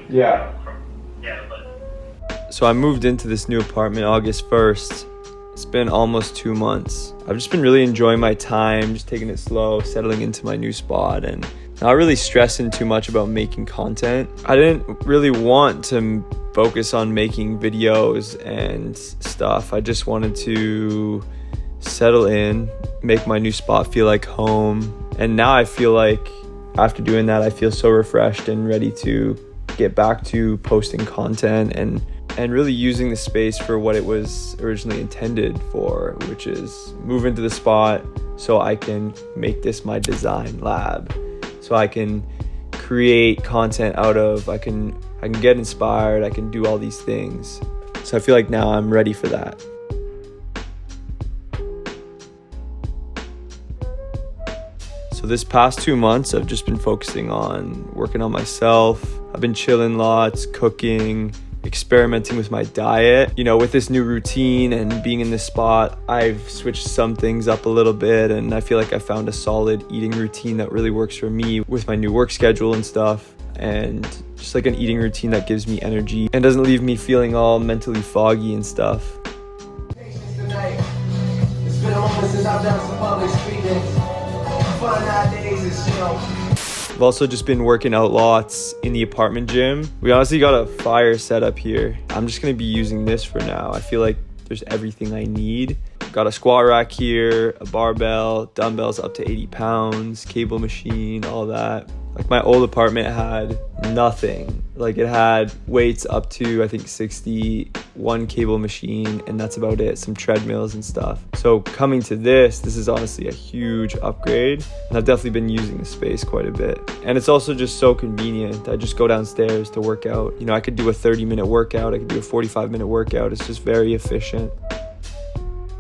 Yeah. But so I moved into this new apartment August 1st. It's been almost 2 months. I've just been really enjoying my time, just taking it slow, settling into my new spot, and not really stressing too much about making content. I didn't really want to focus on making videos and stuff. I just wanted to settle in, make my new spot feel like home. And now I feel like after doing that, I feel so refreshed and ready to get back to posting content and really using the space for what it was originally intended for, which is move into the spot so I can make this my design lab, so I can create content out of, I can get inspired, I can do all these things. So I feel like now I'm ready for that. So this past 2 months, I've just been focusing on working on myself. I've been chilling lots, cooking, experimenting with my diet. You know, with this new routine and being in this spot, I've switched some things up a little bit, and I feel like I found a solid eating routine that really works for me with my new work schedule and stuff, and just like an eating routine that gives me energy and doesn't leave me feeling all mentally foggy and stuff. It's been a moment since I've done some public speaking. Fun nowadays is, I've also just been working out lots in the apartment gym. We honestly got a fire set up here. I'm just gonna be using this for now. I feel like there's everything I need. Got a squat rack here, a barbell, dumbbells up to 80 pounds, cable machine, all that. Like my old apartment had nothing. Like it had weights up to, I think 60, one cable machine, and that's about it, some treadmills and stuff. So coming to this is honestly a huge upgrade, and I've definitely been using the space quite a bit. And it's also just so convenient. I just go downstairs to work out. You know, I could do a 30-minute workout, I could do a 45-minute workout. It's just very efficient.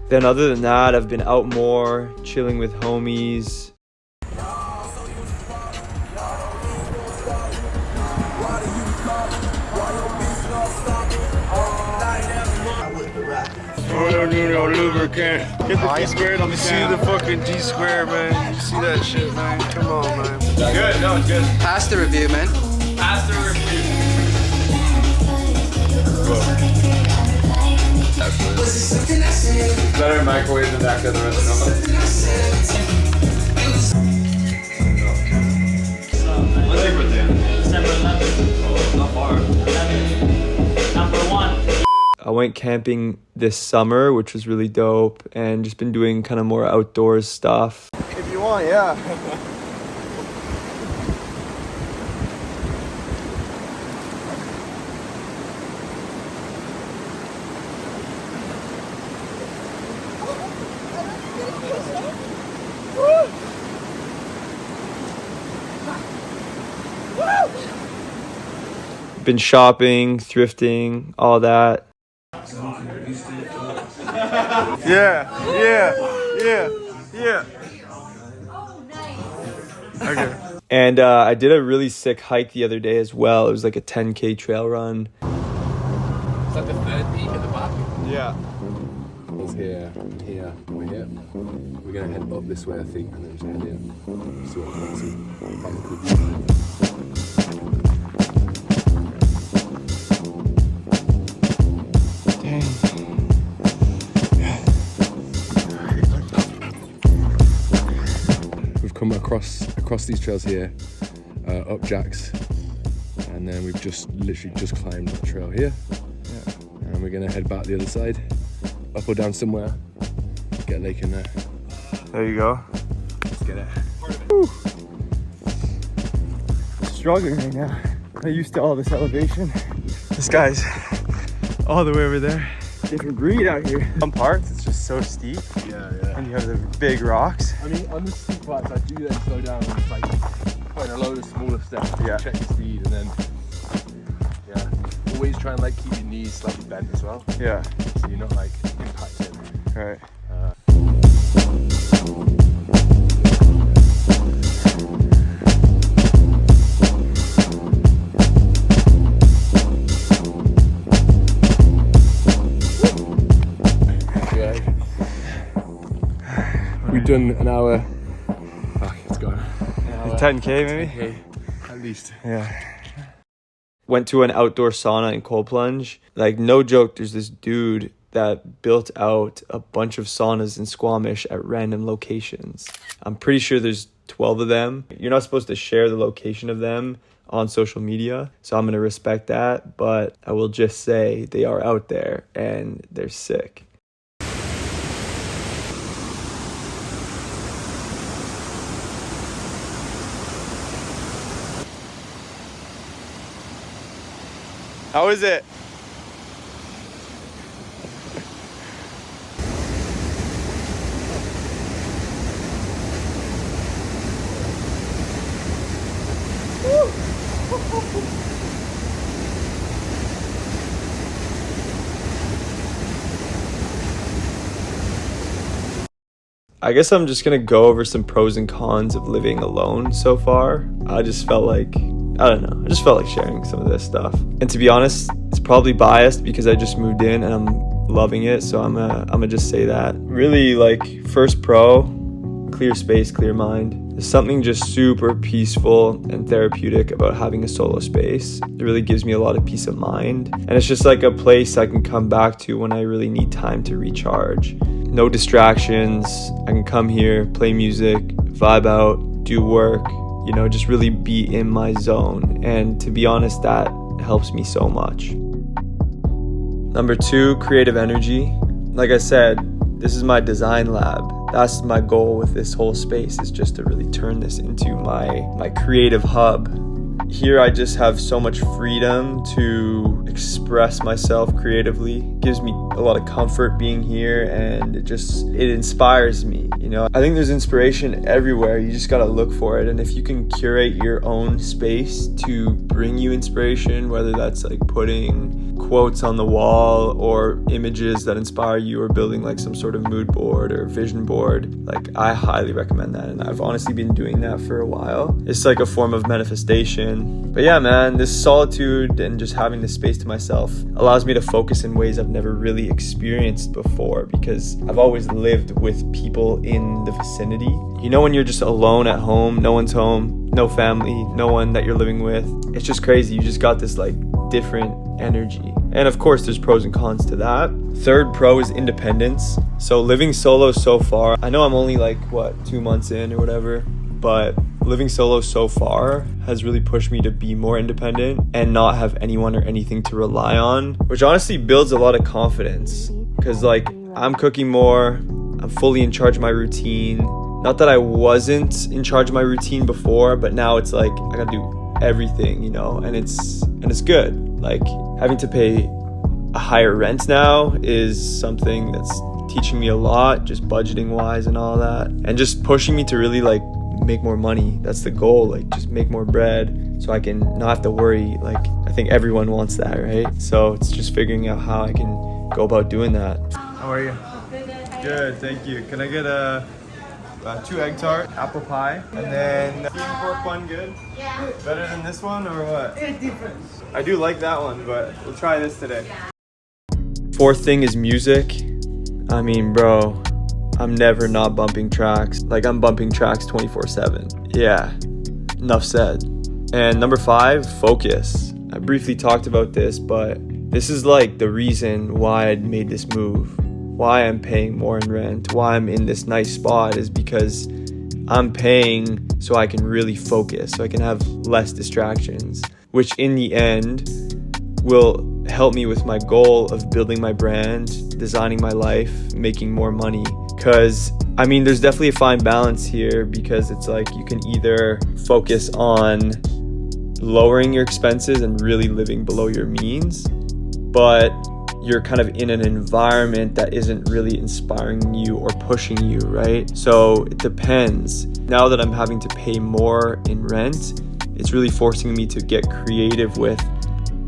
Then other than that, I've been out more, chilling with homies. Oh, don't do no lubricant. Get the G squared on the See the fucking G square, man. You see that shit, man. Come on, man. Good, no, it's good. Pass the review, man. Pass the review. Better microwave than that, the rest of What day was it? December 11th. Oh, not far. 11th. Number 1. I went camping this summer, which was really dope, and just been doing kind of more outdoors stuff. If you want, yeah. Been shopping, thrifting, all that. Yeah. Okay. And I did a really sick hike the other day as well. It was like a 10K trail run. Is that the third peak at the back? Yeah. It's here, here, we're here. We're gonna head up this way, I think, and then just head in. See what we can see. Find a good view. We've come across these trails here, up Jacks, And then we've literally just climbed the trail here. Yeah. And we're gonna head back the other side, up or down somewhere, get a lake in there. There you go. Let's get it. Whew. Struggling right now. Not used to all this elevation. This guy's all the way over there. Different breed out here. Some parts it's just so steep. Yeah. And you have the big rocks. I mean, on the steep parts, I do then slow down and it's like putting a load of smaller steps. Yeah. Check your speed and then, always try and like keep your knees slightly bent as well. Yeah. So you're not like impacted. Right. We've done an hour. Fuck, it's gone. 10K maybe? Okay, at least. Yeah. Went to an outdoor sauna and cold plunge. Like, no joke, there's this dude that built out a bunch of saunas in Squamish at random locations. I'm pretty sure there's 12 of them. You're not supposed to share the location of them on social media, so I'm going to respect that. But I will just say they are out there and they're sick. How is it? I guess I'm just gonna go over some pros and cons of living alone so far. I just felt like sharing some of this stuff. And to be honest, it's probably biased because I just moved in and I'm loving it, so I'm gonna just say that. Really, like, first pro, clear space, clear mind. There's something just super peaceful and therapeutic about having a solo space. It really gives me a lot of peace of mind. And it's just like a place I can come back to when I really need time to recharge. No distractions. I can come here, play music, vibe out, do work, just really be in my zone. And to be honest, that helps me so much. Number 2, creative energy. Like I said, this is my design lab. That's my goal with this whole space, is just to really turn this into my creative hub. Here I just have so much freedom to express myself creatively. It gives me a lot of comfort being here, and it inspires me, I think there's inspiration everywhere. You just gotta look for it. And if you can curate your own space to bring you inspiration, whether that's like putting quotes on the wall or images that inspire you, or building like some sort of mood board or vision board, like, I highly recommend that. And I've honestly been doing that for a while. It's like a form of manifestation. But yeah, man, this solitude and just having this space to myself allows me to focus in ways I've never really experienced before, because I've always lived with people in the vicinity. When you're just alone at home, no one's home, no family, no one that you're living with. It's just crazy. You just got this like different energy. And of course, there's pros and cons to that. Third pro is independence. So living solo so far, I know I'm only like 2 months in or whatever, but living solo so far has really pushed me to be more independent and not have anyone or anything to rely on, which honestly builds a lot of confidence, because like, I'm cooking more, I'm fully in charge of my routine. Not that I wasn't in charge of my routine before, but now it's like I gotta do everything, and it's good. Like, having to pay a higher rent now is something that's teaching me a lot, just budgeting wise and all that, and just pushing me to really like make more money. That's the goal, like, just make more bread so I can not have to worry. Like, I think everyone wants that, right? So it's just figuring out how I can go about doing that. How are you? Good, thank you. Can I get a 2 egg tart, apple pie, and then beef pork bun? Good? Yeah. Better than this one or what? It's different. I do like that one, but we'll try this today. Fourth thing is music. I mean, bro, I'm never not bumping tracks. Like, I'm bumping tracks 24/7. Yeah, enough said. And number 5, focus. I briefly talked about this, but this is like the reason why I made this move. Why I'm paying more in rent, why I'm in this nice spot, is because I'm paying so I can really focus, so I can have less distractions. which in the end will help me with my goal of building my brand, designing my life, making more money. Because I mean, there's definitely a fine balance here, because it's like you can either focus on lowering your expenses and really living below your means, but you're kind of in an environment that isn't really inspiring you or pushing you, right? So it depends. Now that I'm having to pay more in rent, it's really forcing me to get creative with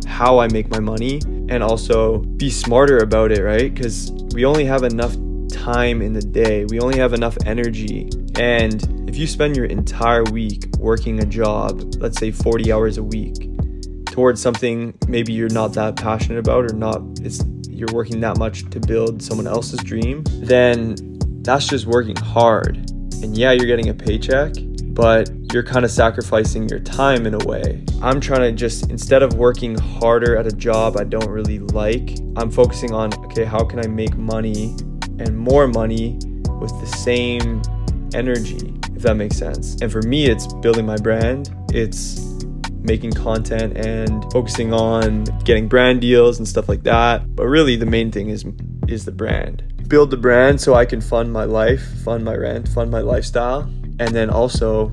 how I make my money and also be smarter about it, right? Because we only have enough time in the day. We only have enough energy. And if you spend your entire week working a job, let's say 40 hours a week, towards something maybe you're not that passionate about, or you're working that much to build someone else's dream, then that's just working hard. And yeah, you're getting a paycheck, but you're kind of sacrificing your time in a way. I'm trying to just, instead of working harder at a job I don't really like, I'm focusing on, okay, how can I make money and more money with the same energy, if that makes sense. And for me, it's building my brand. It's making content and focusing on getting brand deals and stuff like that. But really the main thing is the brand. Build the brand so I can fund my life, fund my rent, fund my lifestyle, and then also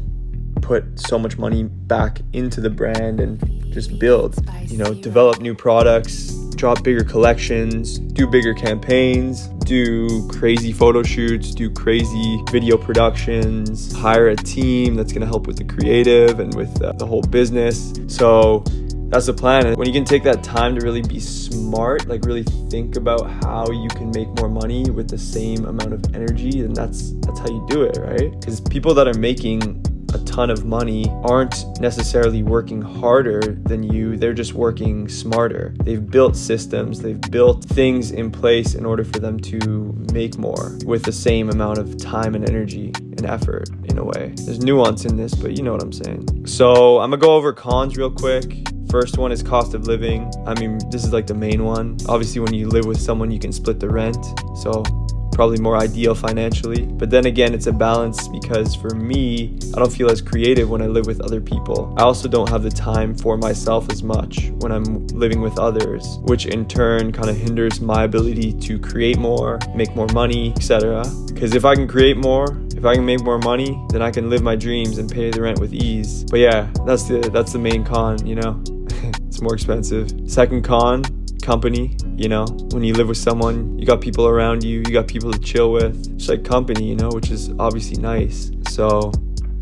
put so much money back into the brand and just build, develop new products, drop bigger collections, do bigger campaigns, do crazy photo shoots, do crazy video productions, hire a team that's going to help with the creative and with the whole business. So that's the plan. And when you can take that time to really be smart, like really think about how you can make more money with the same amount of energy, then that's how you do it, right? Because people that are making a ton of money aren't necessarily working harder than you. They're just working smarter. They've built systems, they've built things in place in order for them to make more with the same amount of time and energy and effort, in a way. There's nuance in this, but you know what I'm saying. So I'm gonna go over cons real quick. First one is cost of living. I mean, this is like the main one. Obviously, when you live with someone, you can split the rent. So probably more ideal financially. But then again, it's a balance, because for me, I don't feel as creative when I live with other people. I also don't have the time for myself as much when I'm living with others, which in turn kind of hinders my ability to create more, make more money, etc. Because if I can create more, if I can make more money, then I can live my dreams and pay the rent with ease. But yeah, that's the main con, It's more expensive. Second con, company. When you live with someone, you got people around you, you got people to chill with. It's like company, which is obviously nice. So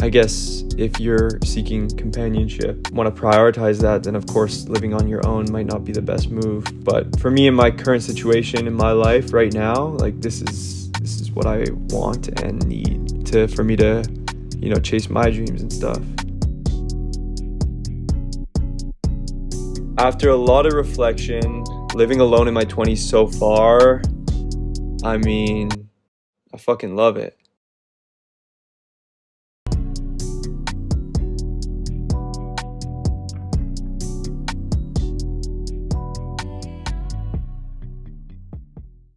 I guess if you're seeking companionship, want to prioritize that, then of course living on your own might not be the best move. But for me, in my current situation in my life right now, like this is what I want and need for me to chase my dreams and stuff. After a lot of reflection, living alone in my 20s so far, I mean, I fucking love it.